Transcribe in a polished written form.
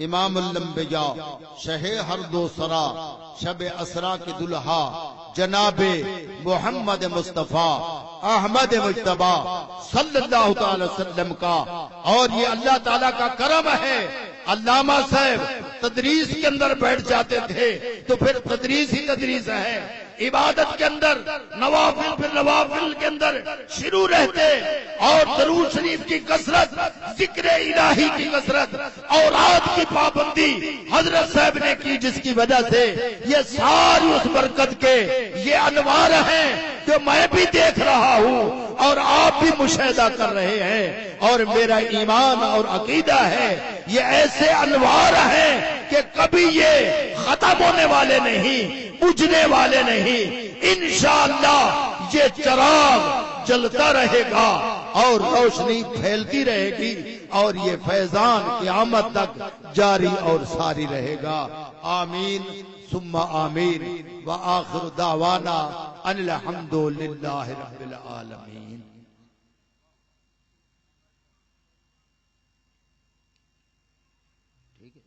امام الانبیاء شہ ہر دو سرا شب اسرا کے دلہا جناب محمد مصطفیٰ احمد مجتبی صلی اللہ تعالی وسلم کا، اور یہ اللہ تعالیٰ کا کرم ہے۔ علامہ صاحب تدریس کے اندر بیٹھ جاتے تھے تو پھر تدریس ہی تدریس ہے، عبادت کے اندر نوافل پھر نوافل کے اندر شروع رہتے، اور درود شریف کی کثرت، ذکر الہی کی کثرت، اوراد کی پابندی حضرت صاحب نے کی، جس کی وجہ سے یہ ساری اس برکت کے یہ انوار ہیں جو میں بھی دیکھ رہا ہوں اور آپ بھی مشاہدہ کر رہے ہیں، اور میرا ایمان اور عقیدہ ہے یہ ایسے انوار ہیں کہ کبھی یہ ختم ہونے والے نہیں، بجھنے والے نہیں۔ انشاءاللہ یہ چراغ جلتا رہے گا اور روشنی پھیلتی رہے گی، اور یہ فیضان قیامت تک جاری اور ساری رہے گا۔ آمین ثم آمین، وآخر دعوانا ان الحمد للہ رب العالمین۔ ٹھیک ہے۔